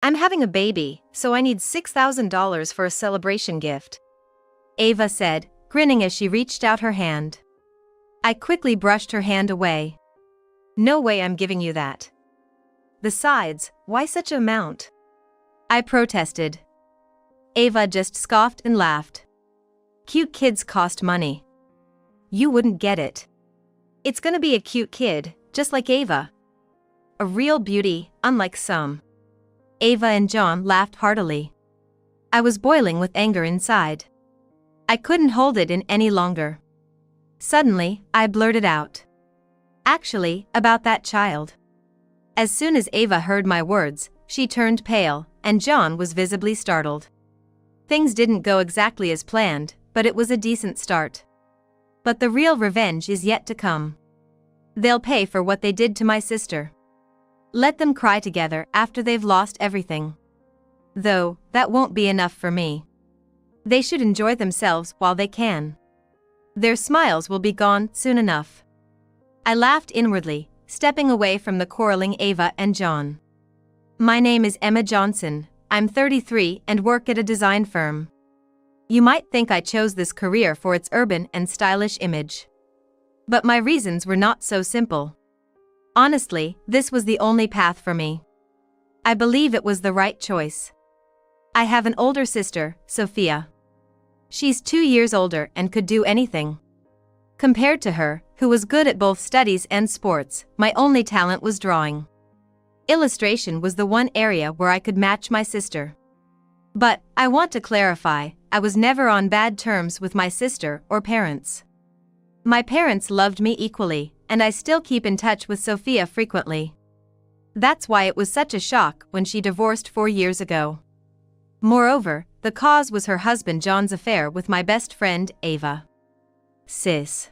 I'm having a baby, so I need $6,000 for a celebration gift. Ava said, grinning as she reached out her hand. I quickly brushed her hand away. No way I'm giving you that. Besides, why such an amount? I protested. Ava just scoffed and laughed. Cute kids cost money. You wouldn't get it. It's gonna be a cute kid, just like Ava. A real beauty, unlike some. Ava and John laughed heartily. I was boiling with anger inside. I couldn't hold it in any longer. Suddenly, I blurted out. Actually, about that child. As soon as Ava heard my words, she turned pale, and John was visibly startled. Things didn't go exactly as planned, but it was a decent start. But the real revenge is yet to come. They'll pay for what they did to my sister. Let them cry together after they've lost everything. Though, that won't be enough for me. They should enjoy themselves while they can. Their smiles will be gone soon enough. I laughed inwardly, stepping away from the quarreling Ava and John. My name is Emma Johnson, I'm 33 and work at a design firm. You might think I chose this career for its urban and stylish image. But my reasons were not so simple. Honestly, this was the only path for me. I believe it was the right choice. I have an older sister, Sophia. She's 2 years older and could do anything. Compared to her, who was good at both studies and sports, my only talent was drawing. Illustration was the one area where I could match my sister. But, I want to clarify, I was never on bad terms with my sister or parents. My parents loved me equally, and I still keep in touch with Sophia frequently. That's why it was such a shock when she divorced 4 years ago. Moreover, the cause was her husband John's affair with my best friend, Ava. Sis.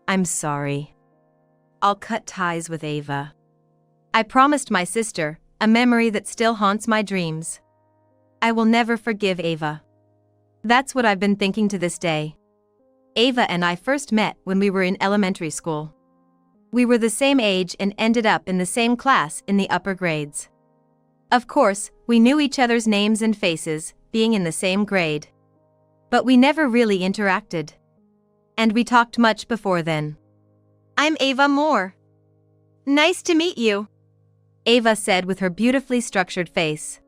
I'm sorry. I'll cut ties with Ava. I promised my sister, a memory that still haunts my dreams. I will never forgive Ava. That's what I've been thinking to this day. Ava and I first met when we were in elementary school. We were the same age and ended up in the same class in the upper grades. Of course, we knew each other's names and faces, being in the same grade. But we never really interacted. And we talked much before then. I'm Ava Moore. Nice to meet you, Ava said with her beautifully structured face.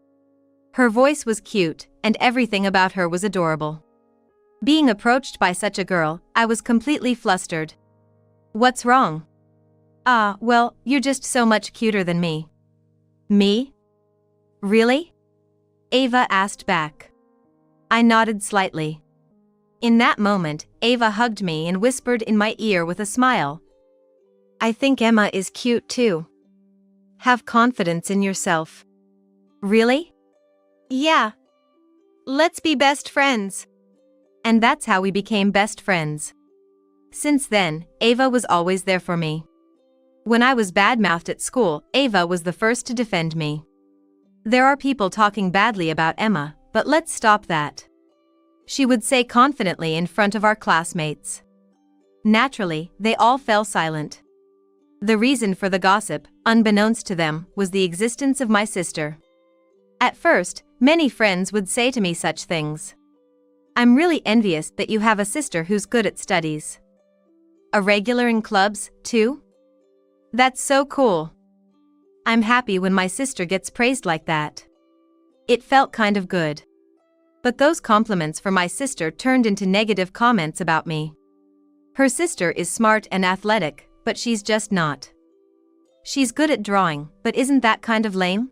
Her voice was cute, and everything about her was adorable. Being approached by such a girl, I was completely flustered. What's wrong? Well, you're just so much cuter than me. Me? Really? Ava asked back. I nodded slightly. In that moment, Ava hugged me and whispered in my ear with a smile. I think Emma is cute too. Have confidence in yourself. Really? Yeah. Let's be best friends. And that's how we became best friends. Since then, Ava was always there for me. When I was bad-mouthed at school, Ava was the first to defend me. There are people talking badly about Emma, but let's stop that. She would say confidently in front of our classmates. Naturally, they all fell silent. The reason for the gossip, unbeknownst to them, was the existence of my sister. At first, many friends would say to me such things. I'm really envious that you have a sister who's good at studies. A regular in clubs, too? That's so cool. I'm happy when my sister gets praised like that. It felt kind of good. But those compliments for my sister turned into negative comments about me. Her sister is smart and athletic, but she's just not. She's good at drawing, but isn't that kind of lame?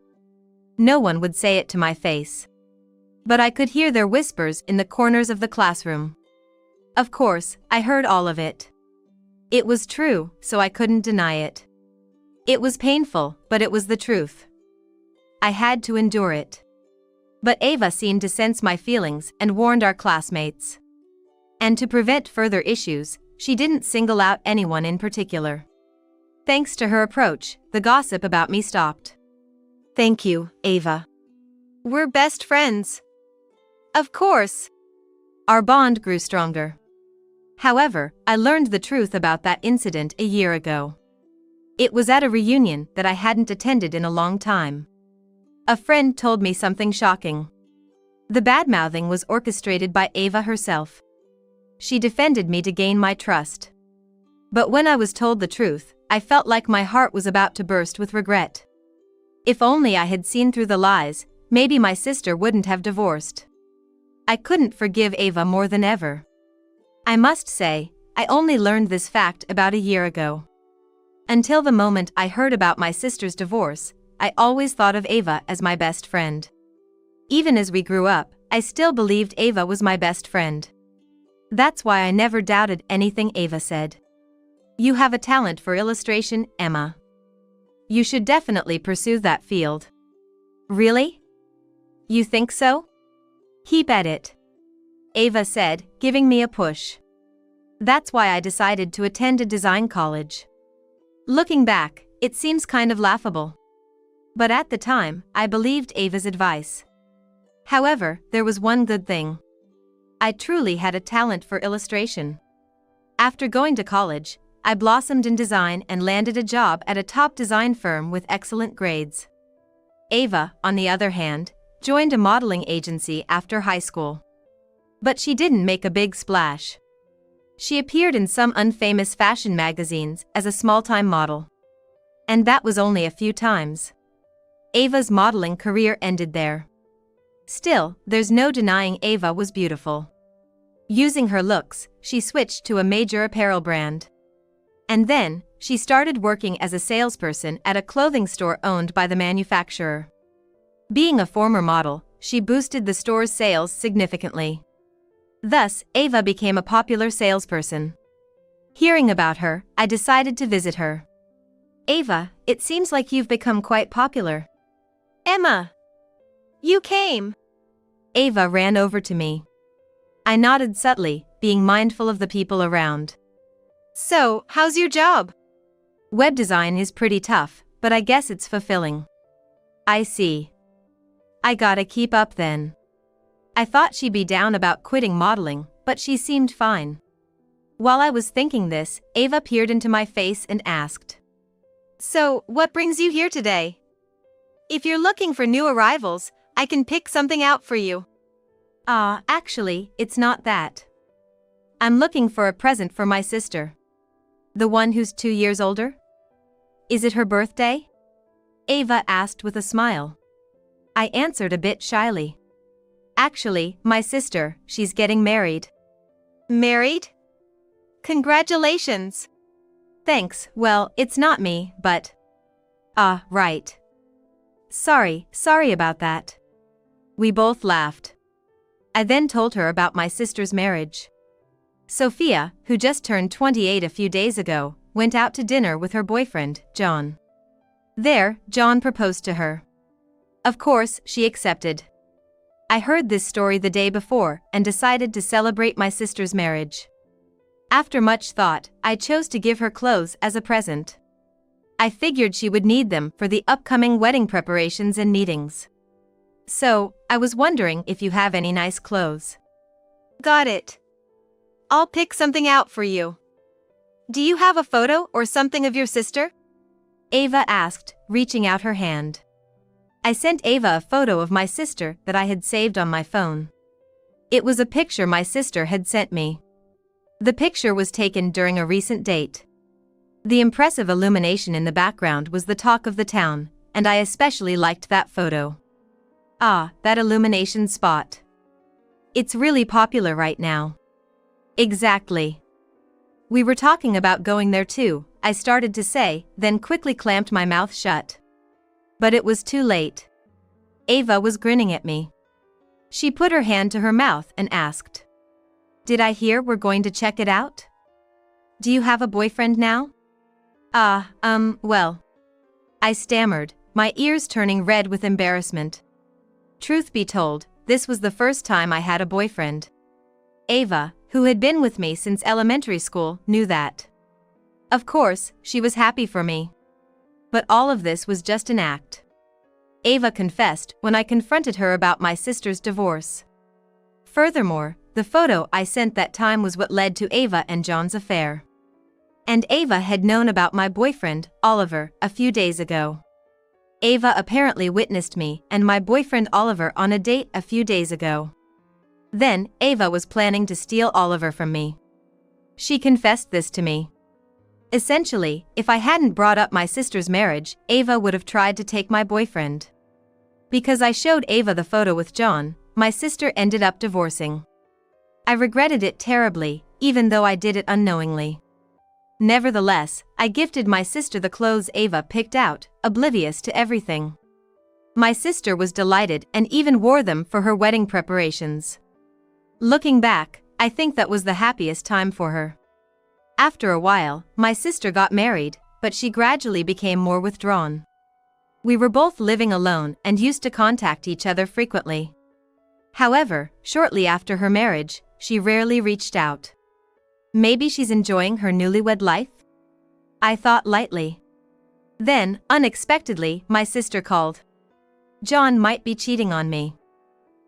No one would say it to my face. But I could hear their whispers in the corners of the classroom. Of course, I heard all of it. It was true, so I couldn't deny it. It was painful, but it was the truth. I had to endure it. But Ava seemed to sense my feelings and warned our classmates. And to prevent further issues, she didn't single out anyone in particular. Thanks to her approach, the gossip about me stopped. Thank you, Ava. We're best friends. Of course. Our bond grew stronger. However, I learned the truth about that incident a year ago. It was at a reunion that I hadn't attended in a long time. A friend told me something shocking. The badmouthing was orchestrated by Ava herself. She defended me to gain my trust. But when I was told the truth, I felt like my heart was about to burst with regret. If only I had seen through the lies, maybe my sister wouldn't have divorced. I couldn't forgive Ava more than ever. I must say, I only learned this fact about a year ago. Until the moment I heard about my sister's divorce, I always thought of Ava as my best friend. Even as we grew up, I still believed Ava was my best friend. That's why I never doubted anything Ava said. You have a talent for illustration, Emma. You should definitely pursue that field. Really? You think so? Keep at it. Ava said, giving me a push. That's why I decided to attend a design college. Looking back, it seems kind of laughable. But at the time, I believed Ava's advice. However, there was one good thing. I truly had a talent for illustration. After going to college, I blossomed in design and landed a job at a top design firm with excellent grades. Ava, on the other hand, joined a modeling agency after high school. But she didn't make a big splash. She appeared in some unfamous fashion magazines as a small-time model. And that was only a few times. Ava's modeling career ended there. Still, there's no denying Ava was beautiful. Using her looks, she switched to a major apparel brand. And then, she started working as a salesperson at a clothing store owned by the manufacturer. Being a former model, she boosted the store's sales significantly. Thus, Ava became a popular salesperson. Hearing about her, I decided to visit her. Ava, it seems like you've become quite popular. Emma! You came! Ava ran over to me. I nodded subtly, being mindful of the people around. So, how's your job? Web design is pretty tough, but I guess it's fulfilling. I see. I gotta keep up then. I thought she'd be down about quitting modeling, but she seemed fine. While I was thinking this, Ava peered into my face and asked. So, what brings you here today? If you're looking for new arrivals, I can pick something out for you. Actually, it's not that. I'm looking for a present for my sister. The one who's 2 years older? Is it her birthday? Ava asked with a smile. I answered a bit shyly. Actually, my sister, she's getting married. Married? Congratulations. Thanks, well, it's not me, but... right. Sorry about that. We both laughed. I then told her about my sister's marriage. Sophia, who just turned 28 a few days ago, went out to dinner with her boyfriend, John. There, John proposed to her. Of course, she accepted. I heard this story the day before and decided to celebrate my sister's marriage. After much thought, I chose to give her clothes as a present. I figured she would need them for the upcoming wedding preparations and meetings. So, I was wondering if you have any nice clothes. Got it. I'll pick something out for you. Do you have a photo or something of your sister? Ava asked, reaching out her hand. I sent Ava a photo of my sister that I had saved on my phone. It was a picture my sister had sent me. The picture was taken during a recent date. The impressive illumination in the background was the talk of the town, and I especially liked that photo. That illumination spot. It's really popular right now. Exactly. We were talking about going there too, I started to say, then quickly clamped my mouth shut. But it was too late. Ava was grinning at me. She put her hand to her mouth and asked. Did I hear we're going to check it out? Do you have a boyfriend now? Well. I stammered, my ears turning red with embarrassment. Truth be told, this was the first time I had a boyfriend. Ava, who had been with me since elementary school, knew that. Of course, she was happy for me. But all of this was just an act. Ava confessed when I confronted her about my sister's divorce. Furthermore, the photo I sent that time was what led to Ava and John's affair. And Ava had known about my boyfriend, Oliver, a few days ago. Ava apparently witnessed me and my boyfriend Oliver on a date a few days ago. Then, Ava was planning to steal Oliver from me. She confessed this to me. Essentially, if I hadn't brought up my sister's marriage, Ava would have tried to take my boyfriend. Because I showed Ava the photo with John, my sister ended up divorcing. I regretted it terribly, even though I did it unknowingly. Nevertheless, I gifted my sister the clothes Ava picked out, oblivious to everything. My sister was delighted and even wore them for her wedding preparations. Looking back, I think that was the happiest time for her. After a while, my sister got married, but she gradually became more withdrawn. We were both living alone and used to contact each other frequently. However, shortly after her marriage, she rarely reached out. Maybe she's enjoying her newlywed life? I thought lightly. Then, unexpectedly, my sister called. John might be cheating on me.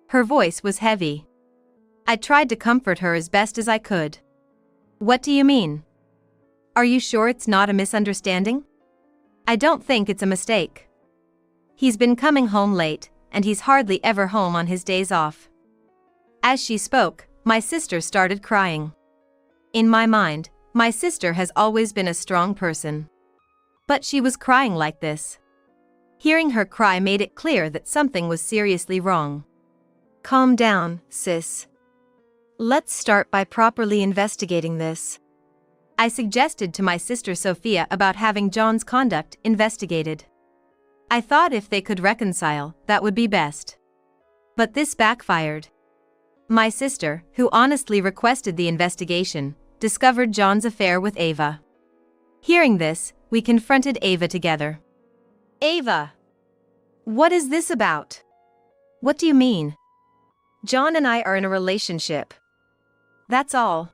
Her voice was heavy. I tried to comfort her as best as I could. What do you mean? Are you sure it's not a misunderstanding? I don't think it's a mistake. He's been coming home late, and he's hardly ever home on his days off. As she spoke, my sister started crying. In my mind, my sister has always been a strong person. But she was crying like this. Hearing her cry made it clear that something was seriously wrong. Calm down, sis. Let's start by properly investigating this. I suggested to my sister Sophia about having John's conduct investigated. I thought if they could reconcile, that would be best. But this backfired. My sister, who honestly requested the investigation, discovered John's affair with Ava. Hearing this, we confronted Ava together. Ava! What is this about? What do you mean? John and I are in a relationship. That's all.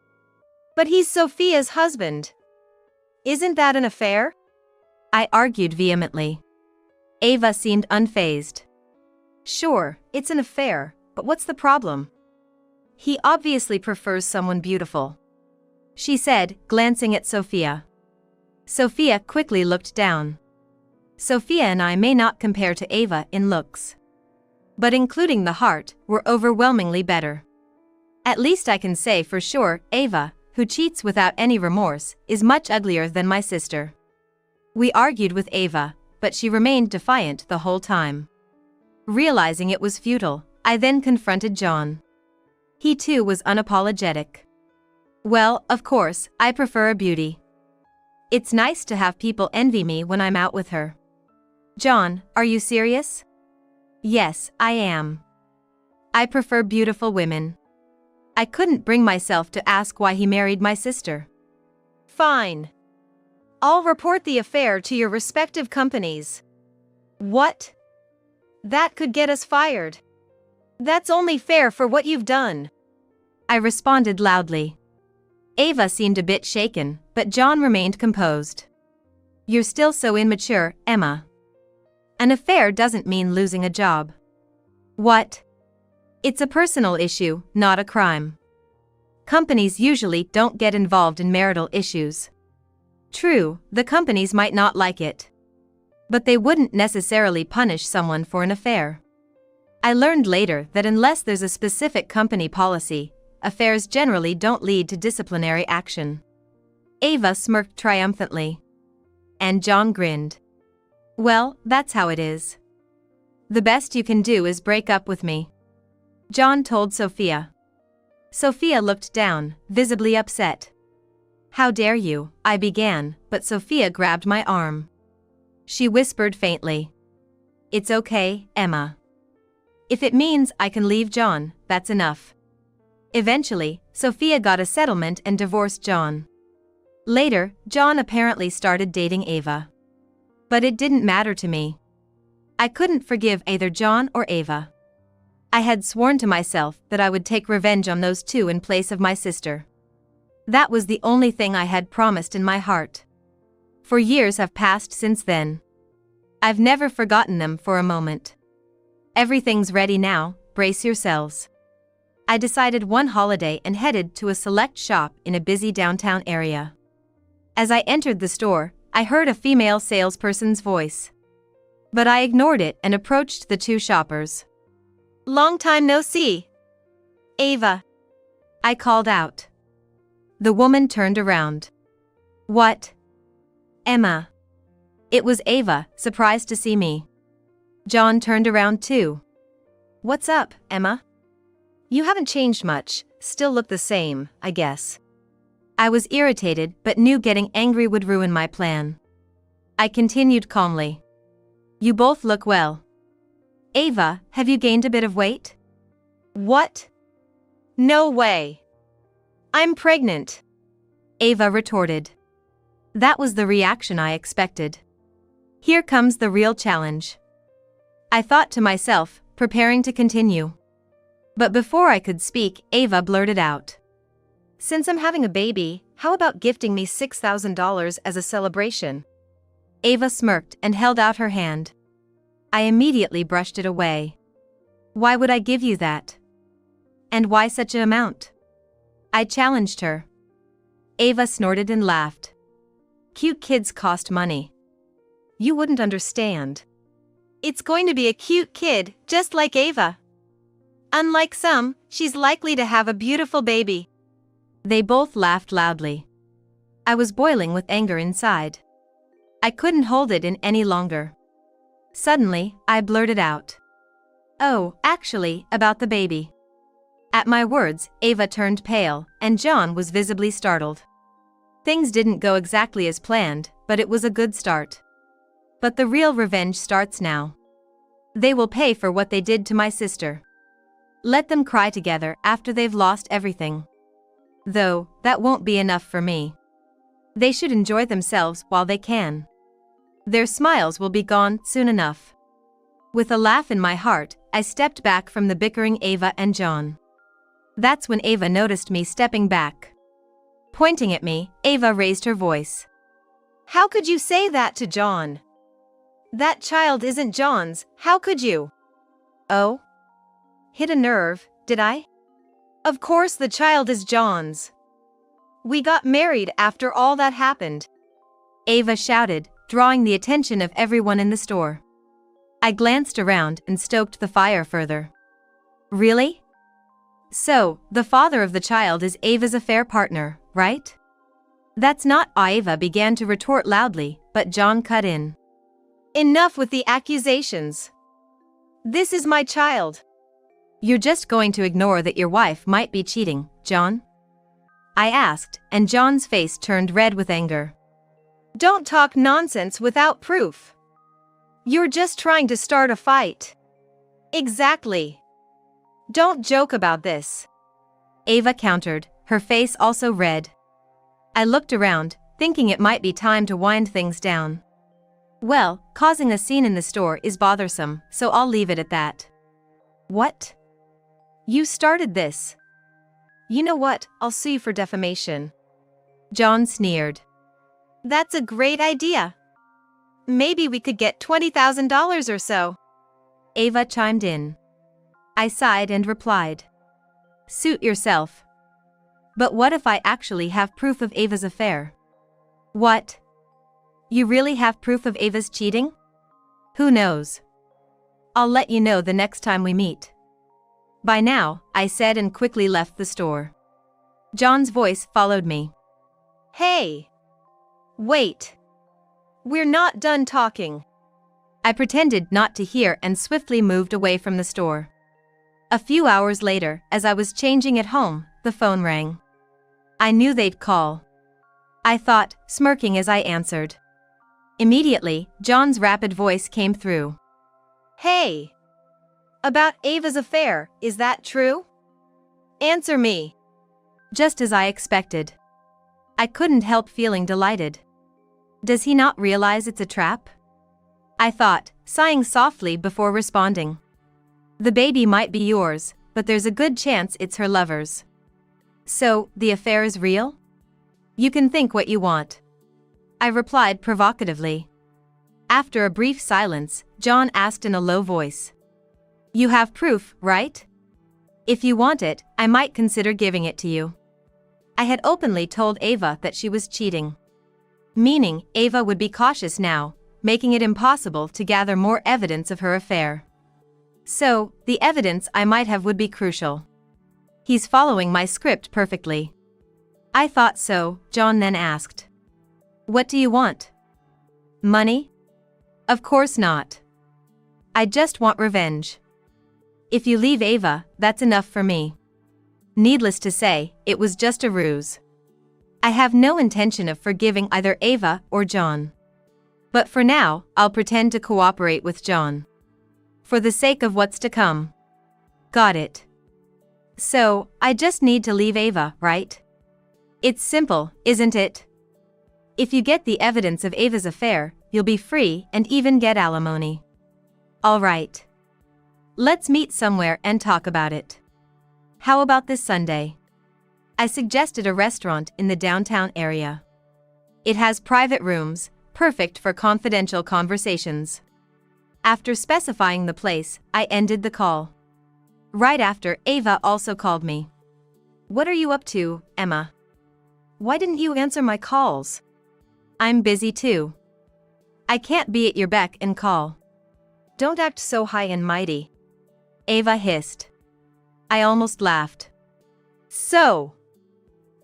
But he's Sophia's husband. Isn't that an affair? I argued vehemently. Ava seemed unfazed. Sure, it's an affair, but what's the problem? He obviously prefers someone beautiful, she said, glancing at Sophia. Sophia quickly looked down. Sophia and I may not compare to Ava in looks, but including the heart, we're overwhelmingly better. At least I can say for sure, Ava, who cheats without any remorse, is much uglier than my sister. We argued with Ava, but she remained defiant the whole time. Realizing it was futile, I then confronted John. He too was unapologetic. Well, of course, I prefer a beauty. It's nice to have people envy me when I'm out with her. John, are you serious? Yes, I am. I prefer beautiful women. I couldn't bring myself to ask why he married my sister. Fine. I'll report the affair to your respective companies. What? That could get us fired. That's only fair for what you've done, I responded loudly. Ava seemed a bit shaken, but John remained composed. You're still so immature, Emma. An affair doesn't mean losing a job. What? It's a personal issue, not a crime. Companies usually don't get involved in marital issues. True, the companies might not like it, but they wouldn't necessarily punish someone for an affair. I learned later that unless there's a specific company policy, affairs generally don't lead to disciplinary action. Ava smirked triumphantly. And John grinned. Well, that's how it is. The best you can do is break up with me, John told Sophia. Sophia looked down, visibly upset. How dare you, I began, but Sophia grabbed my arm. She whispered faintly. It's okay, Emma. If it means I can leave John, that's enough. Eventually, Sophia got a settlement and divorced John. Later, John apparently started dating Ava. But it didn't matter to me. I couldn't forgive either John or Ava. I had sworn to myself that I would take revenge on those two in place of my sister. That was the only thing I had promised in my heart. For years have passed since then. I've never forgotten them for a moment. Everything's ready now, brace yourselves. I decided one holiday and headed to a select shop in a busy downtown area. As I entered the store, I heard a female salesperson's voice. But I ignored it and approached the two shoppers. "Long time no see. Ava," I called out. The woman turned around. "What?" "Emma." It was Ava, surprised to see me. John turned around too. "What's up, Emma? You haven't changed much, still look the same, I guess." I was irritated but knew getting angry would ruin my plan. I continued calmly. "You both look well. Ava, have you gained a bit of weight?" "What? No way. I'm pregnant," Ava retorted. That was the reaction I expected. Here comes the real challenge, I thought to myself, preparing to continue. But before I could speak, Ava blurted out, "Since I'm having a baby, how about gifting me $6,000 as a celebration?" Ava smirked and held out her hand. I immediately brushed it away. "Why would I give you that? And why such an amount?" I challenged her. Ava snorted and laughed. "Cute kids cost money. You wouldn't understand. It's going to be a cute kid, just like Ava. Unlike some, she's likely to have a beautiful baby." They both laughed loudly. I was boiling with anger inside. I couldn't hold it in any longer. Suddenly, I blurted out, "Oh, actually, about the baby." At my words, Ava turned pale, and John was visibly startled. Things didn't go exactly as planned, but it was a good start. But the real revenge starts now. They will pay for what they did to my sister. Let them cry together after they've lost everything. Though, that won't be enough for me. They should enjoy themselves while they can. Their smiles will be gone soon enough. With a laugh in my heart, I stepped back from the bickering Ava and John. That's when Ava noticed me stepping back. Pointing at me, Ava raised her voice. "How could you say that to John? That child isn't John's, how could you?" "Oh? Hit a nerve, did I? Of course the child is John's. We got married after all that happened," Ava shouted, drawing the attention of everyone in the store. I glanced around and stoked the fire further. "Really? So, the father of the child is Ava's affair partner, right?" "That's not," Ava began to retort loudly, but John cut in. "Enough with the accusations. This is my child." "You're just going to ignore that your wife might be cheating, John?" I asked, and John's face turned red with anger. "Don't talk nonsense without proof. You're just trying to start a fight." "Exactly. Don't joke about this," Ava countered, her face also red. I looked around, thinking it might be time to wind things down. Well, causing a scene in the store is bothersome, so I'll leave it at that. "What? You started this? You know what, I'll sue you for defamation." John sneered. "That's a great idea. Maybe we could get $20,000 or so," Ava chimed in. I sighed and replied, "Suit yourself. But what if I actually have proof of Ava's affair?" "What? You really have proof of Ava's cheating?" "Who knows? I'll let you know the next time we meet." "Bye now," I said and quickly left the store. John's voice followed me. "Hey! Wait! We're not done talking." I pretended not to hear and swiftly moved away from the store. A few hours later, as I was changing at home, the phone rang. I knew they'd call. I thought, smirking as I answered. Immediately, John's rapid voice came through. "Hey! About Ava's affair, is that true? Answer me." Just as I expected. I couldn't help feeling delighted. Does he not realize it's a trap? I thought, sighing softly before responding. The baby might be yours, but there's a good chance it's her lover's. So, the affair is real? You can think what you want. I replied provocatively. After a brief silence, John asked in a low voice. You have proof, right? If you want it, I might consider giving it to you. I had openly told Ava that she was cheating. Meaning, Ava would be cautious now, making it impossible to gather more evidence of her affair. So, the evidence I might have would be crucial. He's following my script perfectly. I thought so, John then asked. What do you want? Money? Of course not. I just want revenge. If you leave Ava, that's enough for me. Needless to say, it was just a ruse. I have no intention of forgiving either Ava or John. But for now, I'll pretend to cooperate with John. For the sake of what's to come. Got it. So, I just need to leave Ava, right? It's simple, isn't it? If you get the evidence of Ava's affair, you'll be free and even get alimony. All right. Let's meet somewhere and talk about it. How about this Sunday? I suggested a restaurant in the downtown area. It has private rooms, perfect for confidential conversations. After specifying the place, I ended the call. Right after, Ava also called me. What are you up to, Emma? Why didn't you answer my calls? I'm busy too. I can't be at your beck and call. Don't act so high and mighty. Ava hissed. I almost laughed. So,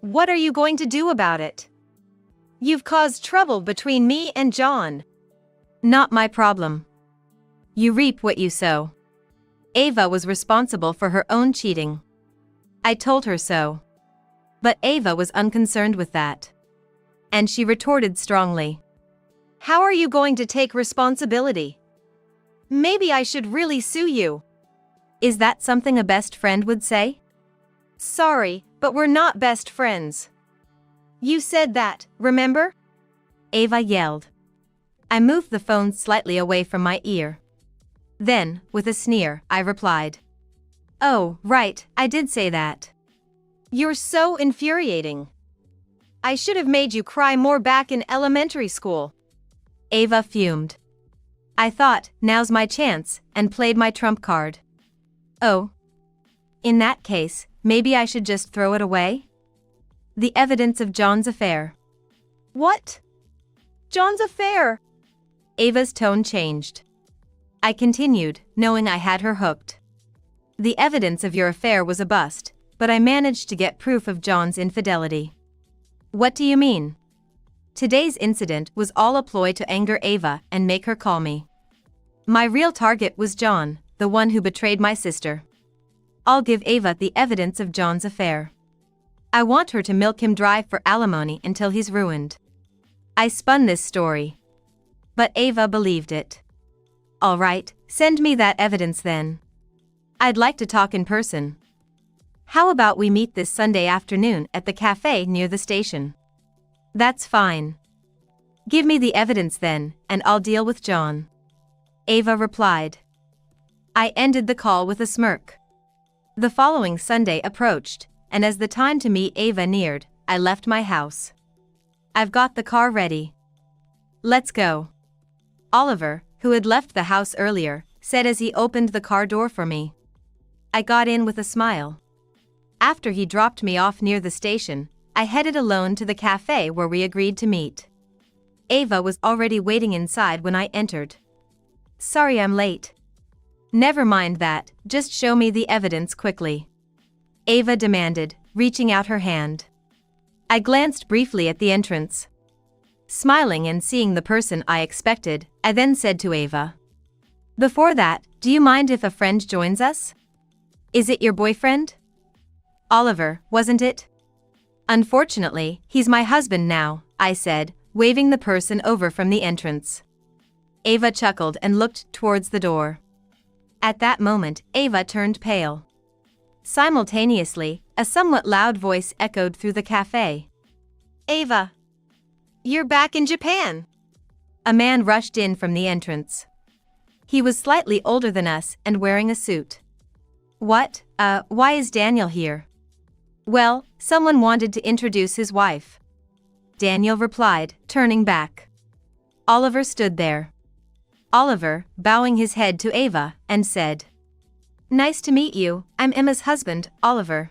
what are you going to do about it? You've caused trouble between me and John. Not my problem. You reap what you sow. Ava was responsible for her own cheating. I told her so. But Ava was unconcerned with that. And she retorted strongly. How are you going to take responsibility? Maybe I should really sue you. Is that something a best friend would say? Sorry, but we're not best friends. You said that, remember? Ava yelled. I moved the phone slightly away from my ear. Then, with a sneer, I replied. Oh, right, I did say that. You're so infuriating. I should have made you cry more back in elementary school. Ava fumed. I thought, now's my chance, and played my trump card. Oh. In that case, maybe I should just throw it away? The evidence of John's affair. What? John's affair? Ava's tone changed. I continued, knowing I had her hooked. The evidence of your affair was a bust, but I managed to get proof of John's infidelity. What do you mean? Today's incident was all a ploy to anger Ava and make her call me. My real target was John, the one who betrayed my sister. I'll give Ava the evidence of John's affair. I want her to milk him dry for alimony until he's ruined. I spun this story. But Ava believed it. All right, send me that evidence then. I'd like to talk in person. How about we meet this Sunday afternoon at the cafe near the station? That's fine. Give me the evidence then, and I'll deal with John. Ava replied. I ended the call with a smirk. The following Sunday approached, and as the time to meet Ava neared, I left my house. I've got the car ready. Let's go. Oliver, who had left the house earlier, said as he opened the car door for me. I got in with a smile. After he dropped me off near the station, I headed alone to the cafe where we agreed to meet. Ava was already waiting inside when I entered. Sorry I'm late. Never mind that, just show me the evidence quickly. Ava demanded, reaching out her hand. I glanced briefly at the entrance. Smiling and seeing the person I expected, I then said to Ava. Before that, do you mind if a friend joins us? Is it your boyfriend? Oliver, wasn't it? Unfortunately, he's my husband now, I said, waving the person over from the entrance. Ava chuckled and looked towards the door. At that moment, Ava turned pale. Simultaneously, a somewhat loud voice echoed through the cafe. Ava! You're back in Japan! A man rushed in from the entrance. He was slightly older than us and wearing a suit. What, why is Daniel here? Well, someone wanted to introduce his wife. Daniel replied, turning back. Oliver stood there. Oliver, bowing his head to Ava, and said, Nice to meet you, I'm Emma's husband, Oliver.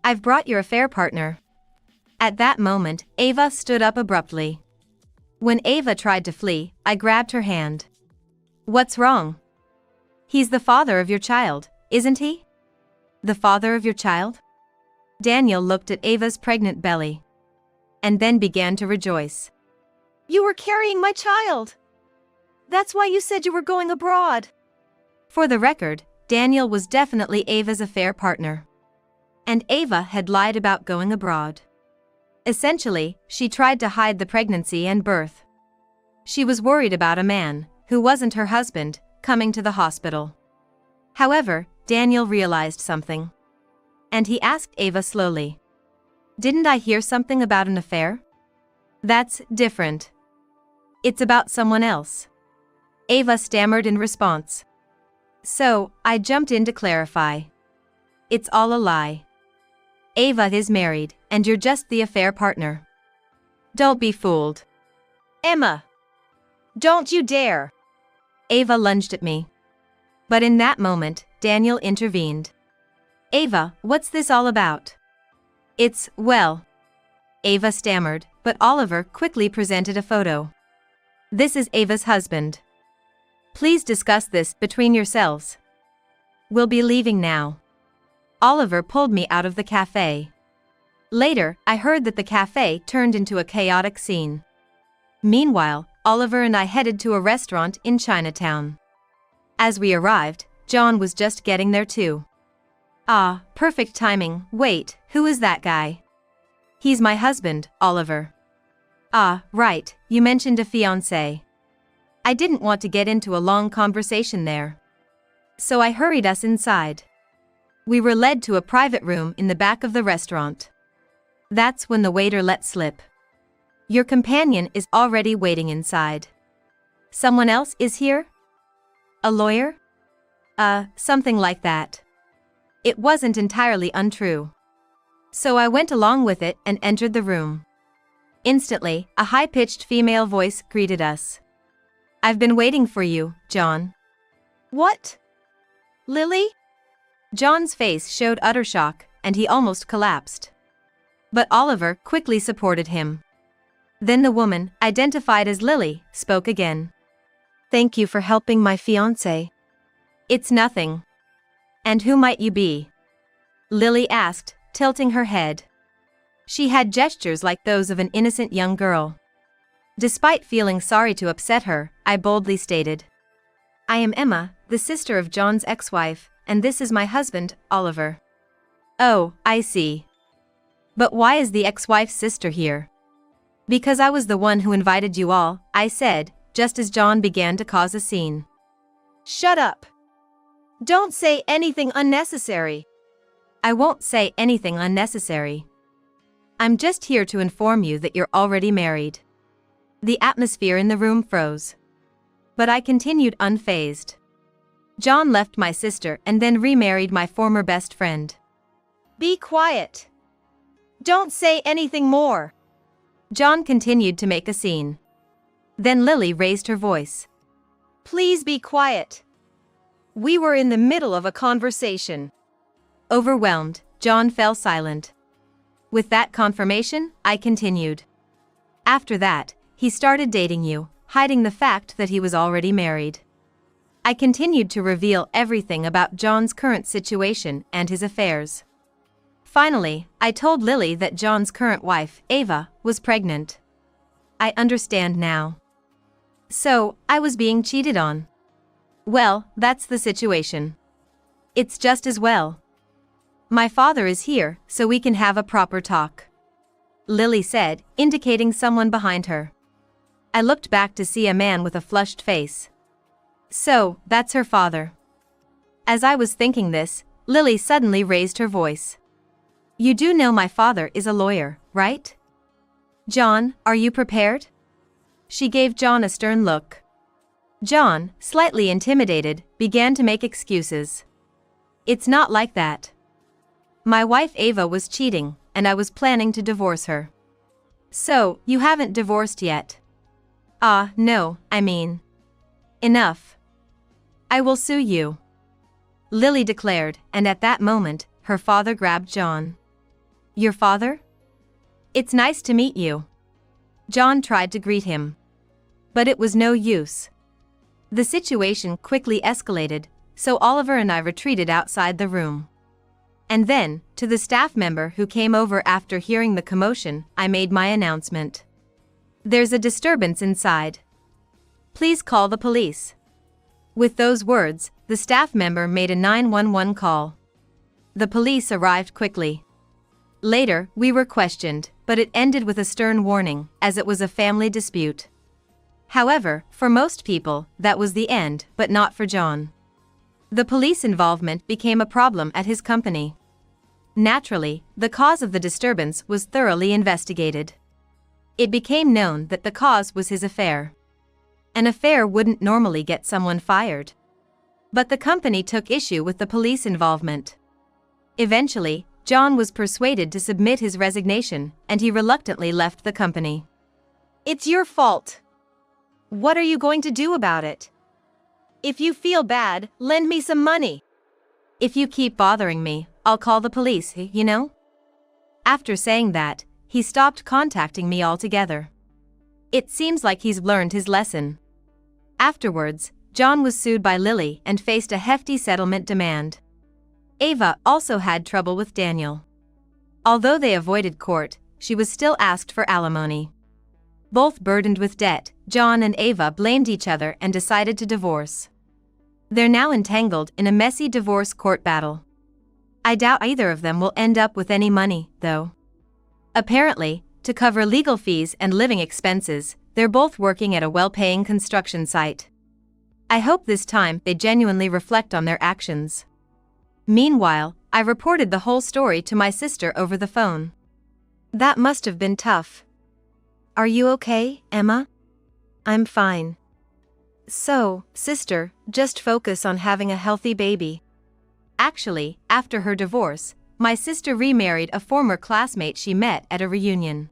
I've brought your affair partner. At that moment, Ava stood up abruptly. When Ava tried to flee, I grabbed her hand. What's wrong? He's the father of your child, isn't he? The father of your child? Daniel looked at Ava's pregnant belly. And then began to rejoice. You were carrying my child. That's why you said you were going abroad. For the record, Daniel was definitely Ava's affair partner. And Ava had lied about going abroad. Essentially, she tried to hide the pregnancy and birth. She was worried about a man, who wasn't her husband, coming to the hospital. However, Daniel realized something. And he asked Ava slowly. Didn't I hear something about an affair? That's different. It's about someone else. Ava stammered in response. So, I jumped in to clarify. It's all a lie. Ava is married, and you're just the affair partner. Don't be fooled. Emma! Don't you dare! Ava lunged at me. But in that moment, Daniel intervened. Ava, what's this all about? It's, well... Ava stammered, but Oliver quickly presented a photo. This is Ava's husband. Please discuss this between yourselves. We'll be leaving now. Oliver pulled me out of the cafe. Later, I heard that the cafe turned into a chaotic scene. Meanwhile, Oliver and I headed to a restaurant in Chinatown. As we arrived, John was just getting there too. Ah, perfect timing. Wait, who is that guy? He's my husband, Oliver. Ah, right, you mentioned a fiancé. I didn't want to get into a long conversation there. So I hurried us inside. We were led to a private room in the back of the restaurant. That's when the waiter let slip. Your companion is already waiting inside. Someone else is here? A lawyer? Something like that. It wasn't entirely untrue. So I went along with it and entered the room. Instantly, a high-pitched female voice greeted us. I've been waiting for you, John. What? Lily? John's face showed utter shock, and he almost collapsed. But Oliver quickly supported him. Then the woman, identified as Lily, spoke again. Thank you for helping my fiancé. It's nothing. And who might you be? Lily asked, tilting her head. She had gestures like those of an innocent young girl. Despite feeling sorry to upset her, I boldly stated. I am Emma, the sister of John's ex-wife, and this is my husband, Oliver. Oh, I see. But why is the ex-wife's sister here? Because I was the one who invited you all, I said, just as John began to cause a scene. Shut up. Don't say anything unnecessary. I won't say anything unnecessary. I'm just here to inform you that you're already married. The atmosphere in the room froze. But I continued unfazed. John left my sister and then remarried my former best friend. Be quiet. Don't say anything more. John continued to make a scene. Then Lily raised her voice. Please be quiet. We were in the middle of a conversation. Overwhelmed, John fell silent. With that confirmation, I continued. After that, he started dating you, hiding the fact that he was already married. I continued to reveal everything about John's current situation and his affairs. Finally, I told Lily that John's current wife, Ava, was pregnant. I understand now. So, I was being cheated on. Well, that's the situation. It's just as well. My father is here, so we can have a proper talk. Lily said, indicating someone behind her. I looked back to see a man with a flushed face. So, that's her father. As I was thinking this, Lily suddenly raised her voice. You do know my father is a lawyer, right? John, are you prepared? She gave John a stern look. John, slightly intimidated, began to make excuses. It's not like that. My wife Ava was cheating, and I was planning to divorce her. So, you haven't divorced yet? No, I mean. Enough. I will sue you. Lily declared, and at that moment, her father grabbed John. Your father? It's nice to meet you. John tried to greet him. But it was no use. The situation quickly escalated, so Oliver and I retreated outside the room. And then, to the staff member who came over after hearing the commotion, I made my announcement. "There's a disturbance inside. Please call the police." With those words, the staff member made a 911 call. The police arrived quickly. Later, we were questioned, but it ended with a stern warning, as it was a family dispute. However, for most people, that was the end, but not for John. The police involvement became a problem at his company. Naturally, the cause of the disturbance was thoroughly investigated. It became known that the cause was his affair. An affair wouldn't normally get someone fired. But the company took issue with the police involvement. Eventually, John was persuaded to submit his resignation, and he reluctantly left the company. "It's your fault. What are you going to do about it? If you feel bad, lend me some money. If you keep bothering me, I'll call the police, you know?" After saying that, he stopped contacting me altogether. It seems like he's learned his lesson. Afterwards, John was sued by Lily and faced a hefty settlement demand. Ava also had trouble with Daniel. Although they avoided court, she was still asked for alimony. Both burdened with debt, John and Ava blamed each other and decided to divorce. They're now entangled in a messy divorce court battle. I doubt either of them will end up with any money, though. Apparently, to cover legal fees and living expenses, they're both working at a well-paying construction site. I hope this time they genuinely reflect on their actions. Meanwhile, I reported the whole story to my sister over the phone. "That must have been tough. Are you okay, Emma?" "I'm fine." "So, sister, just focus on having a healthy baby." Actually, after her divorce, my sister remarried a former classmate she met at a reunion.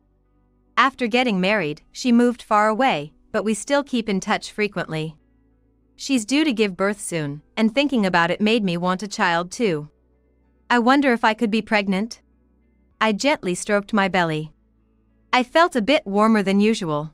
After getting married, she moved far away, but we still keep in touch frequently. She's due to give birth soon, and thinking about it made me want a child too. I wonder if I could be pregnant? I gently stroked my belly. I felt a bit warmer than usual.